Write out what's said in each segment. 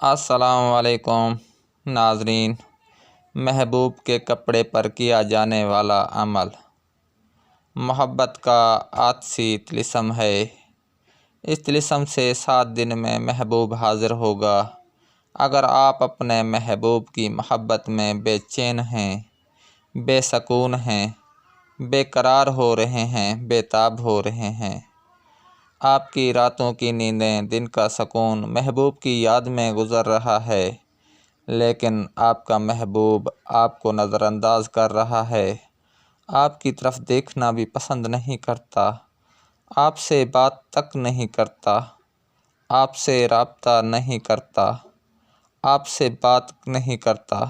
السلام علیکم ناظرین۔ محبوب کے کپڑے پر کیا جانے والا عمل محبت کا عاطسی طلسم ہے۔ اس طلسم سے 7 دن میں محبوب حاضر ہوگا۔ اگر آپ اپنے محبوب کی محبت میں بے چین ہیں، بے سکون ہیں، بے قرار ہو رہے ہیں، بے تاب ہو رہے ہیں، آپ کی راتوں کی نیندیں، دن کا سکون محبوب کی یاد میں گزر رہا ہے، لیکن آپ کا محبوب آپ کو نظر انداز کر رہا ہے، آپ کی طرف دیکھنا بھی پسند نہیں کرتا، آپ سے بات تک نہیں کرتا، آپ سے رابطہ نہیں کرتا، آپ سے بات نہیں کرتا،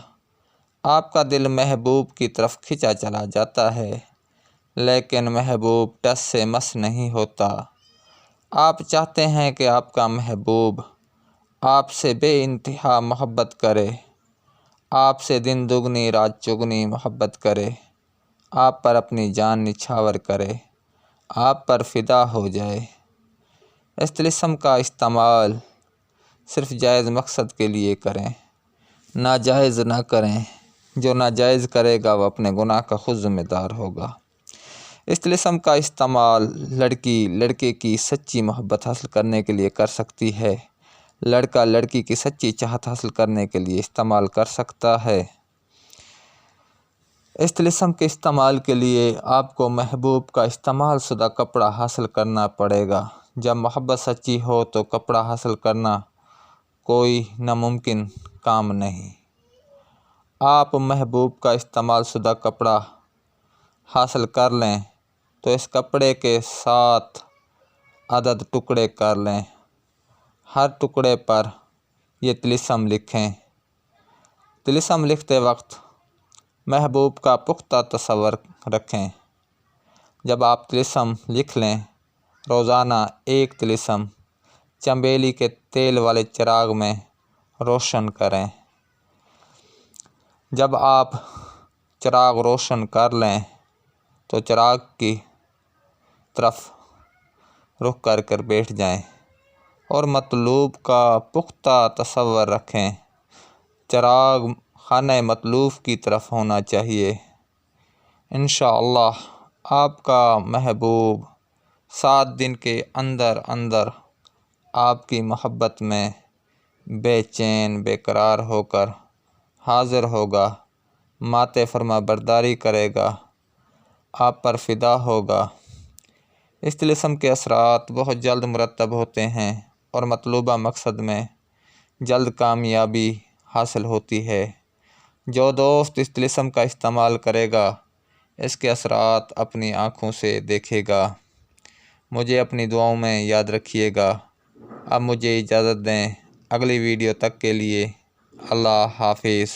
آپ کا دل محبوب کی طرف کھنچا چلا جاتا ہے، لیکن محبوب ٹس سے مس نہیں ہوتا۔ آپ چاہتے ہیں کہ آپ کا محبوب آپ سے بے انتہا محبت کرے، آپ سے دن دگنی رات چگنی محبت کرے، آپ پر اپنی جان نچھاور کرے، آپ پر فدا ہو جائے۔ اس طلسم کا استعمال صرف جائز مقصد کے لیے کریں، ناجائز نہ کریں۔ جو ناجائز کرے گا وہ اپنے گناہ کا خود ذمہ دار ہوگا۔ اس طلسم کا استعمال لڑکی لڑکے کی سچی محبت حاصل کرنے کے لیے کر سکتی ہے، لڑکا لڑکی کی سچی چاہت حاصل کرنے کے لیے استعمال کر سکتا ہے۔ اس طلسم کے استعمال کے لیے آپ کو محبوب کا استعمال شدہ کپڑا حاصل کرنا پڑے گا۔ جب محبت سچی ہو تو کپڑا حاصل کرنا کوئی ناممکن کام نہیں۔ آپ محبوب کا استعمال شدہ کپڑا حاصل کر لیں تو اس کپڑے کے 7 عدد ٹکڑے کر لیں۔ ہر ٹکڑے پر یہ طلسم لکھیں۔ طلسم لکھتے وقت محبوب کا پختہ تصور رکھیں۔ جب آپ طلسم لکھ لیں، روزانہ ایک طلسم چنبیلی کے تیل والے چراغ میں روشن کریں۔ جب آپ چراغ روشن کر لیں تو چراغ کی طرف رخ کر بیٹھ جائیں اور مطلوب کا پختہ تصور رکھیں۔ چراغ خانہ مطلوب کی طرف ہونا چاہیے۔ انشاءاللہ آپ کا محبوب 7 دن کے اندر اندر آپ کی محبت میں بے چین بے قرار ہو کر حاضر ہوگا، ماتے فرما برداری کرے گا، آپ پر فدا ہوگا۔ اس طلسم کے اثرات بہت جلد مرتب ہوتے ہیں اور مطلوبہ مقصد میں جلد کامیابی حاصل ہوتی ہے۔ جو دوست اس طلسم کا استعمال کرے گا اس کے اثرات اپنی آنکھوں سے دیکھے گا۔ مجھے اپنی دعاؤں میں یاد رکھیے گا۔ اب مجھے اجازت دیں، اگلی ویڈیو تک کے لیے اللہ حافظ۔